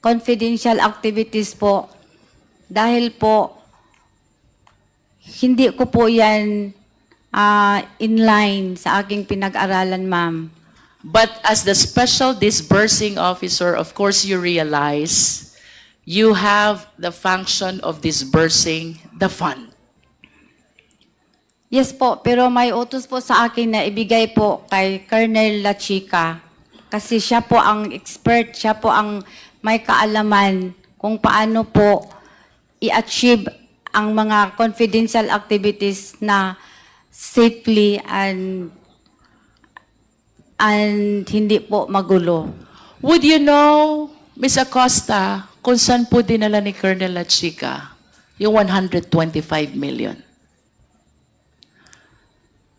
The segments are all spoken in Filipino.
confidential activities po. Dahil po, hindi ko po yan inline sa aking pinag-aralan, ma'am. But as the special disbursing officer, of course you realize you have the function of disbursing the fund. Yes po, pero may utos po sa akin na ibigay po kay Colonel La Chica. Kasi siya po ang expert, siya po ang may kaalaman kung paano po i-achieve ang mga confidential activities na safely and hindi po magulo. Would you know, Ms. Acosta, kung saan po dinala ni Colonel La Chica yung 125 million?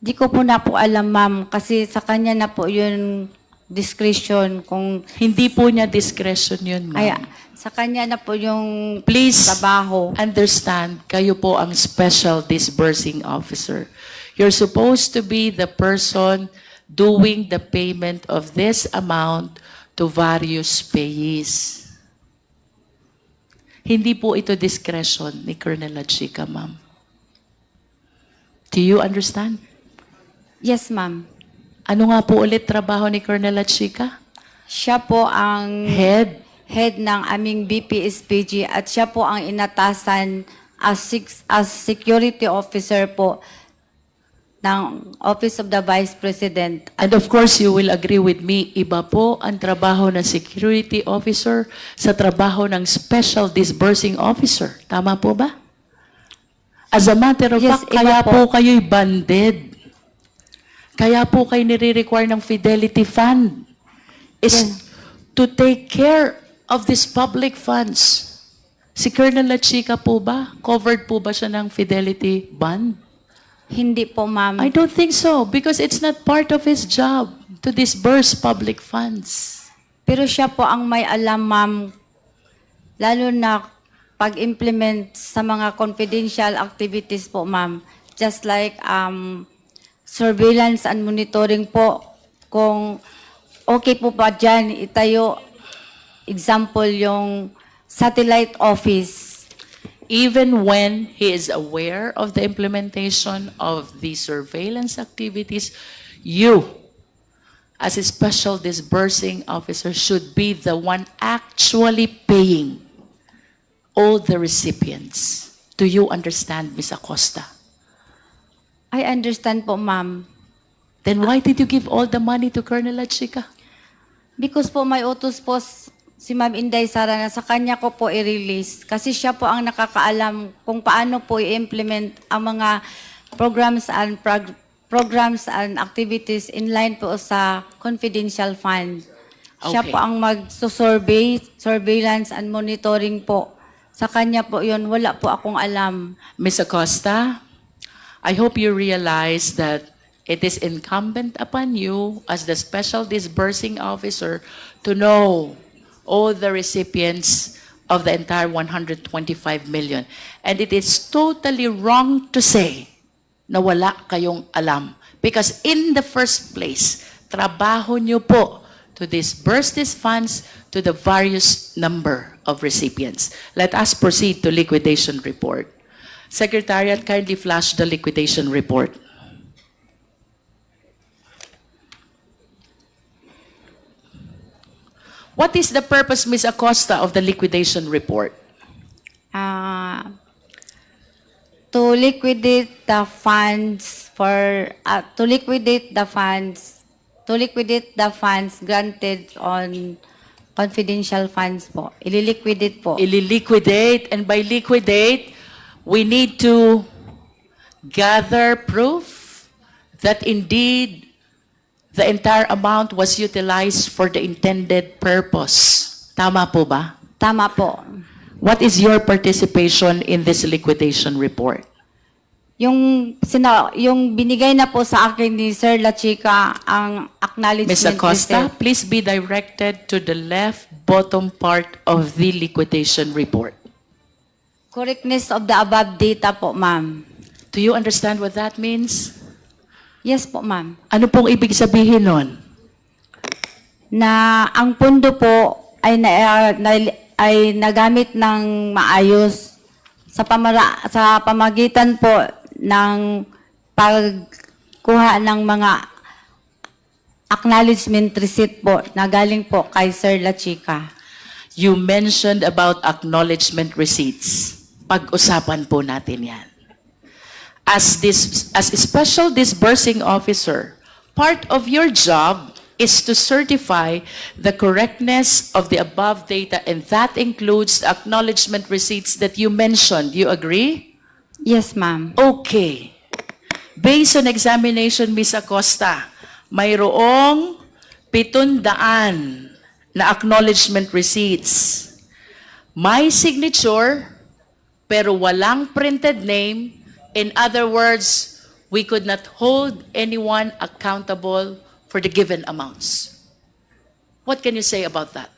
Di ko po na po alam, ma'am, kasi sa kanya na po yung discretion kung Hindi po niya discretion yun, ma'am. ay, sa kanya na po yung Please trabaho. understand, kayo po ang special disbursing officer. You're supposed to be the person doing the payment of this amount to various payees. Hindi po ito discretion ni Colonel La Chica, ma'am. Do you understand? Yes, ma'am. Ano nga po ulit trabaho ni Colonel La Chica? Siya po ang head ng aming BPSPG at siya po ang inatasan as security officer po ng Office of the Vice President. And of course, you will agree with me, iba po ang trabaho ng security officer sa trabaho ng special disbursing officer. Tama po ba? As a matter of Yes, fact, iba kaya po. po kayo'y banded. Kaya po kayo nire-require ng Fidelity Fund is to take care of these public funds. Si Colonel La Chica po ba? Covered po ba siya ng Fidelity Bond? Hindi po, ma'am. I don't think so because it's not part of his job to disburse public funds. Pero siya po ang may alam, ma'am, lalo na pag-implement sa mga confidential activities po, ma'am. Just like surveillance and monitoring po. Kung okay po ba dyan, itayo, example, yung satellite office. Even when he is aware of the implementation of the surveillance activities, you, as a special disbursing officer, should be the one actually paying all the recipients. Do you understand, Ms. Acosta? I understand po, ma'am. Then why did you give all the money to Colonel La Chica? Because po may utos po si Ma'am Inday Sara na sa kanya ko po i-release. Kasi siya po ang nakakaalam kung paano po i-implement ang mga programs and activities in line po sa confidential fund. Siya Okay. po ang mag-survey, surveillance and monitoring po. Sa kanya po yun, wala po akong alam. Ms. Acosta, I hope you realize that it is incumbent upon you as the special disbursing officer to know all the recipients of the entire 125 million. And it is totally wrong to say na wala kayong alam. Because in the first place, trabaho nyo po to disburse these funds to the various number of recipients. Let us proceed to liquidation report. Secretariat, kindly flash the liquidation report. What is the purpose, Ms. Acosta, of the liquidation report? To liquidate the funds granted on confidential funds po. Ililiquidate po. Ililiquidate, and by liquidate, we need to gather proof that indeed the entire amount was utilized for the intended purpose. Tama po ba? Tama po. What is your participation in this liquidation report? Yung binigay na po sa akin ni Sir La Chica ang acknowledgement Ms. Acosta, receipt. please be directed to the left bottom part of the liquidation report. Correctness of the above data po, ma'am. Do you understand what that means? Yes po, ma'am. Ano pong ibig sabihin nun? Na ang pondo po ay ay nagamit ng maayos sa pamagitan po ng pagkuha ng mga acknowledgement receipt po na galing po kay Sir La Chica. You mentioned about acknowledgement receipts. Pag-usapan po natin yan. As a special disbursing officer, part of your job is to certify the correctness of the above data, and that includes the acknowledgement receipts that you mentioned. You agree? Yes, ma'am. Okay. Based on examination, Ms. Acosta, mayroong 700 na acknowledgement receipts. May signature, pero walang printed name. In other words, we could not hold anyone accountable for the given amounts. What can you say about that?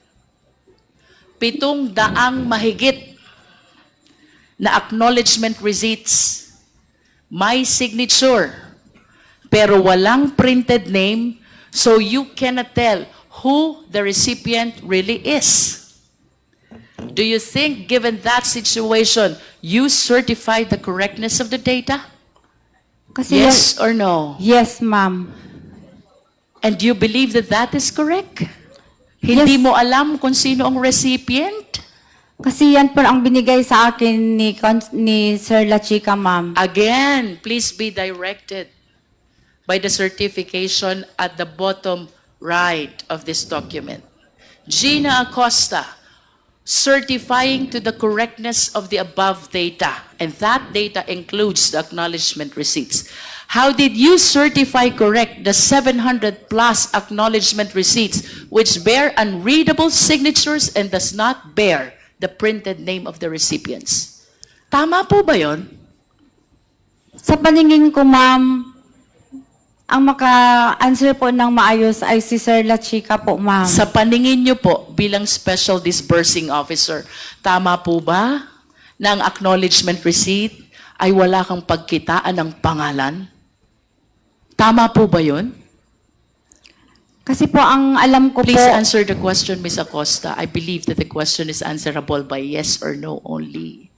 700 mahigit na acknowledgement receipts. May signature, pero walang printed name, so you cannot tell who the recipient really is. Do you think, given that situation, you certified the correctness of the data? Kasi Yes or no? yes, ma'am. And do you believe that that is correct? Hindi Yes. mo alam kung sino ang recipient? Kasi yan po ang binigay sa akin ni Sir La Chica, ma'am. Again, please be directed by the certification at the bottom right of this document. Gina Acosta, certifying to the correctness of the above data, and that data includes the acknowledgement receipts. How did you certify correct the 700 plus acknowledgement receipts which bear unreadable signatures and does not bear the printed name of the recipients? Tama po ba yon? Sa paningin ko, ma'am, ang maka-answer po ng maayos ay si Sir La Chica po, ma'am. Sa paningin niyo po bilang Special Disbursing Officer, tama po ba na ang acknowledgement receipt ay wala kang pagkitaan ng pangalan? Tama po ba yun? Kasi po ang alam ko Please po, answer the question, Ms. Acosta. I believe that the question is answerable by yes or no only.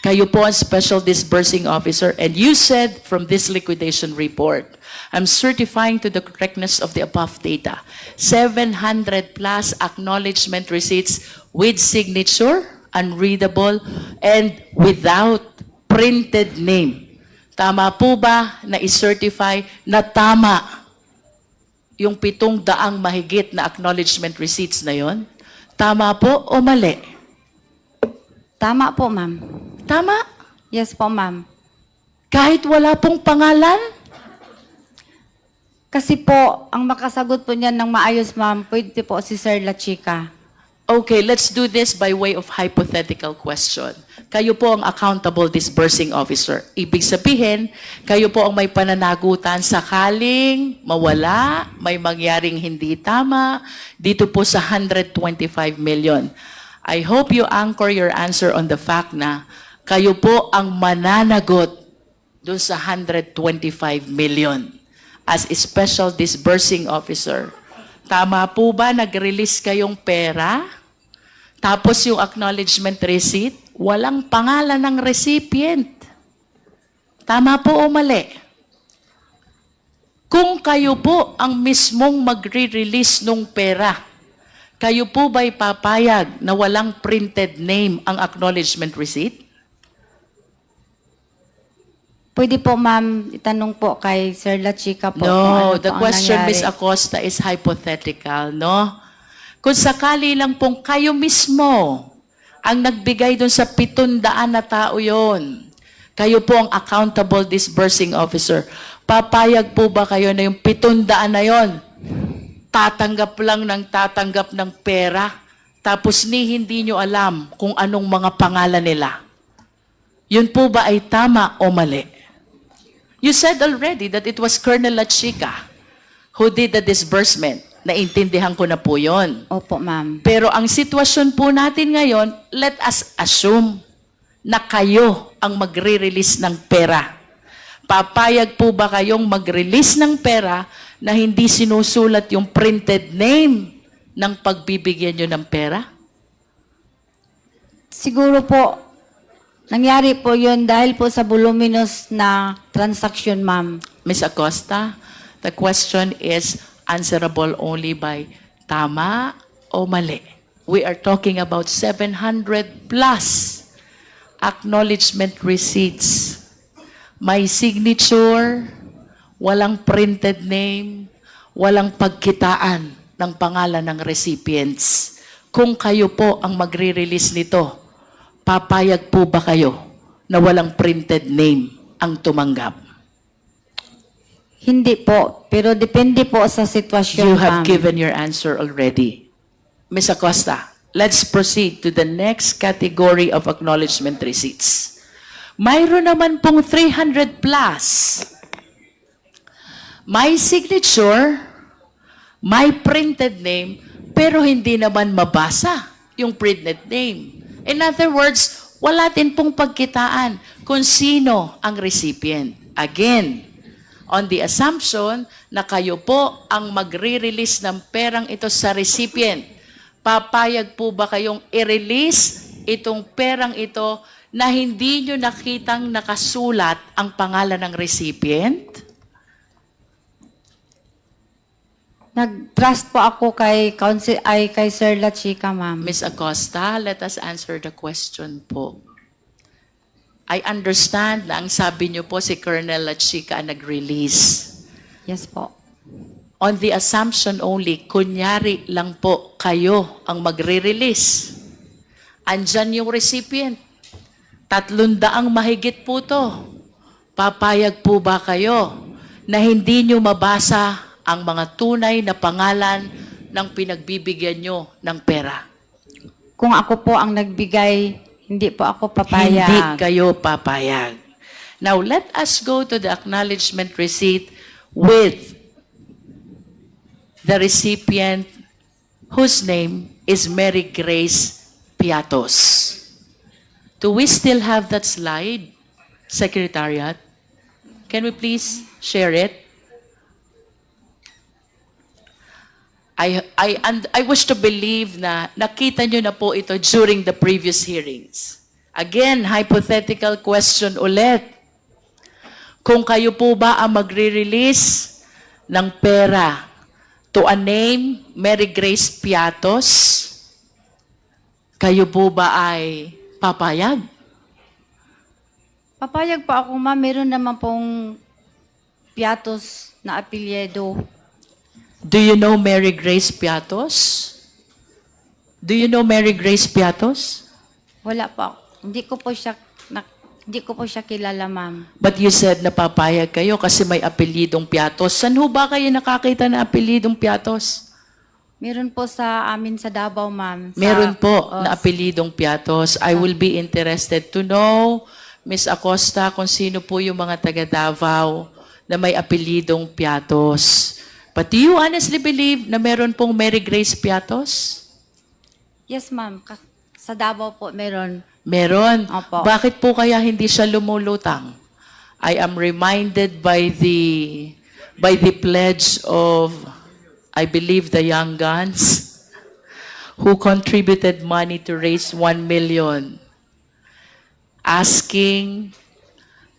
Kayo po ang Special Disbursing Officer, and you said from this liquidation report, I'm certifying to the correctness of the above data. 700 plus acknowledgement receipts with signature, unreadable, and without printed name. Tama po ba na i-certify na tama yung 700 mahigit na acknowledgement receipts na yon? Tama po o mali? tama po, ma'am. Tama? Yes po, ma'am. Kahit wala pong pangalan? Kasi po, ang makasagot po niyan ng maayos, ma'am, pwede po si Sir La Chica. Okay, let's do this by way of hypothetical question. Kayo po ang accountable disbursing officer. Ibig sabihin, kayo po ang may pananagutan sakaling mawala, may mangyaring hindi tama, dito po sa 125 million. I hope you anchor your answer on the fact na kayo po ang mananagot doon sa 125 million as a special disbursing officer. Tama po ba nag-release kayong pera? Tapos yung acknowledgement receipt, walang pangalan ng recipient. Tama po o mali? Kung kayo po ang mismong magre-release ng pera, kayo po ba'y papayag na walang printed name ang acknowledgement receipt? Pwede po, ma'am, itanong po kay Sir La Chica po. kung No, ano the po ang question, nangyari. Ms. Acosta, is hypothetical, no? Kung sakali lang pong kayo mismo ang nagbigay doon sa 700 na tao yon, kayo po ang accountable disbursing officer, papayag po ba kayo na yung 700 na yon, tatanggap ng pera, tapos hindi nyo alam kung anong mga pangalan nila? Yun po ba ay tama o mali? You said already that it was Colonel La Chica who did the disbursement. Naintindihan ko na po yun. Opo, ma'am. Pero ang sitwasyon po natin ngayon, let us assume na kayo ang magre-release ng pera. Papayag po ba kayong mag-release ng pera na hindi sinusulat yung printed name ng pagbibigyan nyo ng pera? Siguro po, nangyari po yun dahil po sa voluminous na transaction, ma'am. Ms. Acosta, the question is answerable only by tama o mali. We are talking about 700 plus acknowledgement receipts. May signature, walang printed name, walang pagkitaan ng pangalan ng recipients. Kung kayo po ang magre-release nito, papayag po ba kayo na walang printed name ang tumanggap? Hindi po, pero depende po sa sitwasyon, You have ma'am. given your answer already. Ms. Acosta, let's proceed to the next category of acknowledgement receipts. Mayroon naman pong 300 plus. May signature, may printed name, pero hindi naman mabasa yung printed name. In other words, wala din pong pagkitaan kung sino ang recipient. Again, on the assumption na kayo po ang magre-release ng perang ito sa recipient, papayag po ba kayong i-release itong perang ito na hindi nyo nakitang nakasulat ang pangalan ng recipient? Nag-trust po ako kay kay Sir La Chica, ma'am. Ms. Acosta, let us answer the question po. I understand na ang sabi niyo po si Colonel La Chica ang nag-release. Yes po. On the assumption only, kunyari lang po kayo ang magre-release. Andyan yung recipient. 300 mahigit po to. Papayag po ba kayo na hindi nyo mabasa ang mga tunay na pangalan ng pinagbibigyan nyo ng pera? Kung ako po ang nagbigay, hindi po ako papayag. Hindi kayo papayag. Now, let us go to the acknowledgement receipt with the recipient whose name is Mary Grace Piatos. Do we still have that slide, Secretariat? Can we please share it? I wish to believe na nakita nyo na po ito during the previous hearings. Again, hypothetical question ulit. Kung kayo po ba ang magre-release ng pera to a name, Mary Grace Piatos, kayo po ba ay papayag? Papayag po ako, ma'am. Meron naman pong Piatos na apelyido. Do you know Mary Grace Piatos? Do you know Mary Grace Piatos? Wala po. Hindi ko po siya kilala, ma'am. But you said na papayag kayo kasi may apelyidong Piatos. Saan ho ba kayo nakakita ng apelyidong Piatos? Meron po sa amin sa Davao, ma'am. Meron po Oh, na apelyidong Piatos. I will be interested to know, Ms. Acosta, kung sino po yung mga taga Davao na may apelyidong Piatos. But do you honestly believe na meron pong Mary Grace Piatos? Yes, ma'am. Sa Davao po meron. Meron. Opo. Bakit po kaya hindi siya lumulutang? I am reminded by the pledge of, I believe, the Young Guns, who contributed money to raise 1 million, asking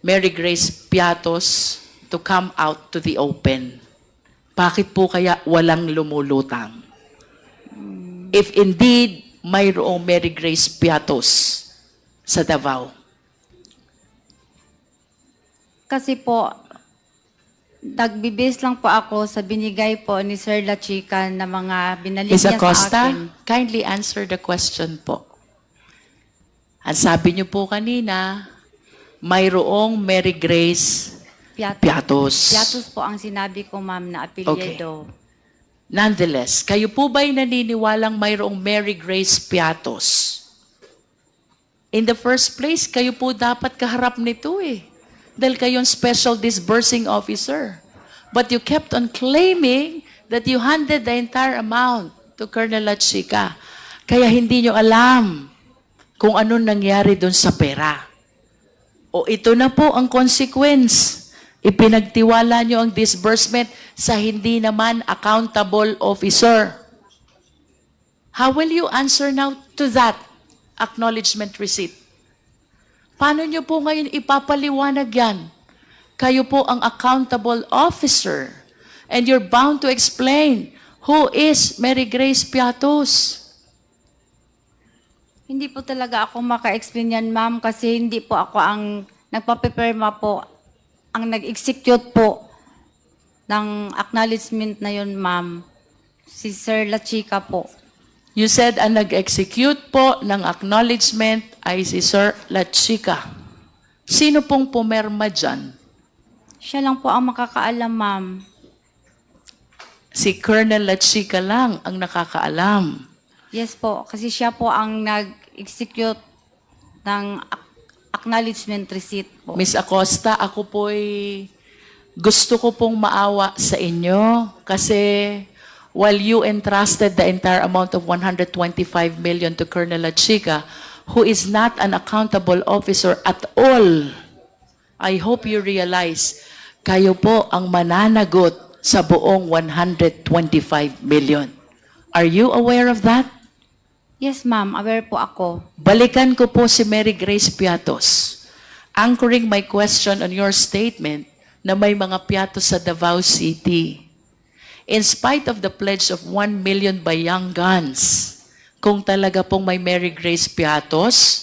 Mary Grace Piatos to come out to the open. Bakit po kaya walang lumulutang? If indeed mayroong Mary Grace Piatos sa Davao. Kasi po, nagbibase lang po ako sa binigay po ni Sir La Chica na mga binalik Ms. niya sa Acosta, akin. kindly answer the question po. Ang sabi niyo po kanina, mayroong Mary Grace Piatos. Piatos po ang sinabi ko, ma'am, na apelyido. Nonetheless, kayo po ba'y naniniwalang mayroong Mary Grace Piatos? In the first place, kayo po dapat kaharap nito eh. Dahil kayong special disbursing officer. But you kept on claiming that you handed the entire amount to Colonel La Chica. Kaya hindi nyo alam kung ano nangyari doon sa pera. O ito na po ang consequence. Ipinagtiwala nyo ang disbursement sa hindi naman accountable officer. How will you answer now to that? acknowledgement receipt. Paano nyo po ngayon ipapaliwanag yan? Kayo po ang accountable officer and you're bound to explain who is Mary Grace Piatos. Hindi po talaga ako maka-explain yan, ma'am, kasi hindi po ako ang nagpapipirma po, ang nag-execute po ng acknowledgement na yun, ma'am. Si Sir La Chica po. You said ang nag-execute po ng acknowledgement ay si Sir La Chica. Sino pong pumerma dyan? Siya lang po ang makakaalam, ma'am. Si Colonel La Chica lang ang nakakaalam. Yes po, kasi siya po ang nag-execute ng acknowledgement receipt po. Miss Acosta, ako po'y gusto ko pong maawa sa inyo kasi while you entrusted the entire amount of 125 million to Colonel La Chica, who is not an accountable officer at all, I hope you realize, kayo po ang mananagot sa buong 125 million. Are you aware of that? Yes, ma'am. Aware po ako. Balikan ko po si Mary Grace Piatos. Anchoring my question on your statement na may mga piatos sa Davao City. In spite of the pledge of 1 million by Young Guns, kung talaga pong may Mary Grace Piatos,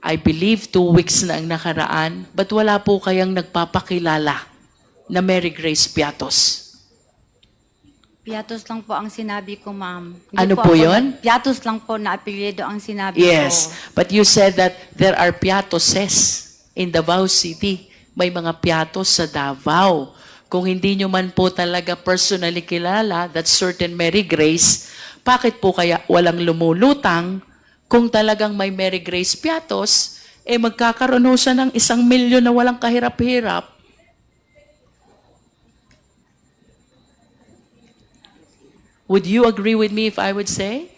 I believe 2 weeks na ang nakaraan, but wala po kayang nagpapakilala na Mary Grace Piatos. Piatos lang po ang sinabi ko, ma'am. Hindi Ano po yun? Piatos lang po na apelyido ang sinabi Yes, ko. but you said that there are piatoses in Davao City. May mga piatos sa Davao. Kung hindi nyo man po talaga personally kilala that certain Mary Grace, bakit po kaya walang lumulutang kung talagang may Mary Grace Piatos, magkakaroon ho siya ng 1 milyon na walang kahirap-hirap. Would you agree with me if I would say?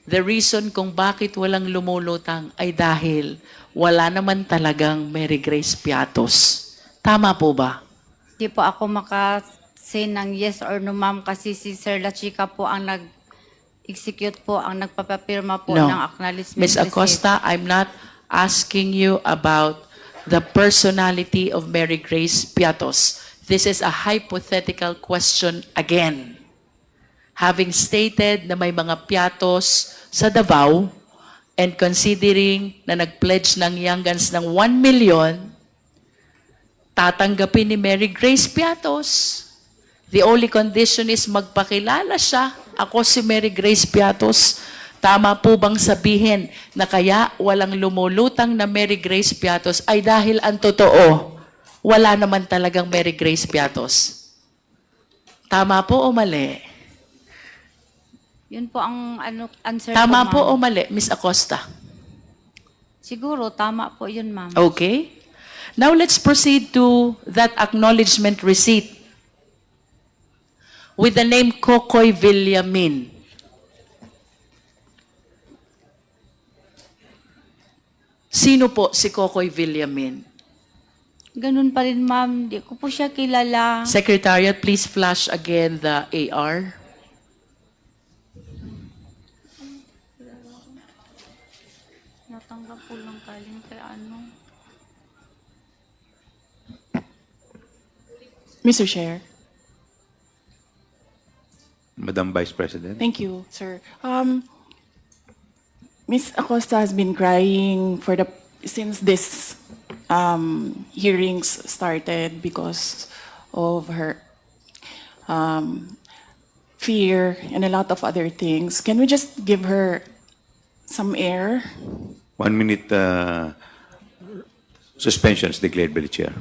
The reason kung bakit walang lumulutang ay dahil wala naman talagang Mary Grace Piatos. Tama po ba? Hindi po ako maka-say ng yes or no, ma'am, kasi si Sir La Chica po ang nag-execute po, ang nagpapapirma po No. ng acknowledgement Ms. receipt. Acosta, I'm not asking you about the personality of Mary Grace Piatos. This is a hypothetical question again. Having stated na may mga piatos sa Davao and considering na nag-pledge ng Young Guns ng 1 million, tatanggapin ni Mary Grace Piatos. The only condition is magpakilala siya. Ako si Mary Grace Piatos. Tama po bang sabihin na kaya walang lumulutang na Mary Grace Piatos ay dahil ang totoo, wala naman talagang Mary Grace Piatos? Tama po o mali? Yun po ang answer Tama ko, po ma'am. o mali, Miss Acosta? Siguro, tama po yun, ma'am. Okay. Now let's proceed to that acknowledgement receipt with the name Kokoy Villamin. Sino po si Kokoy Villamin? Ganun pa rin, ma'am. Di ko po siya kilala. Secretariat, please flash again the AR. Natanggap po lang kaling kay ano. Mr. Chair. Madam Vice President. Thank you, sir. Ms. Acosta has been crying since this hearings started because of her fear and a lot of other things. Can we just give her some air? 1 minute suspension is declared by the chair.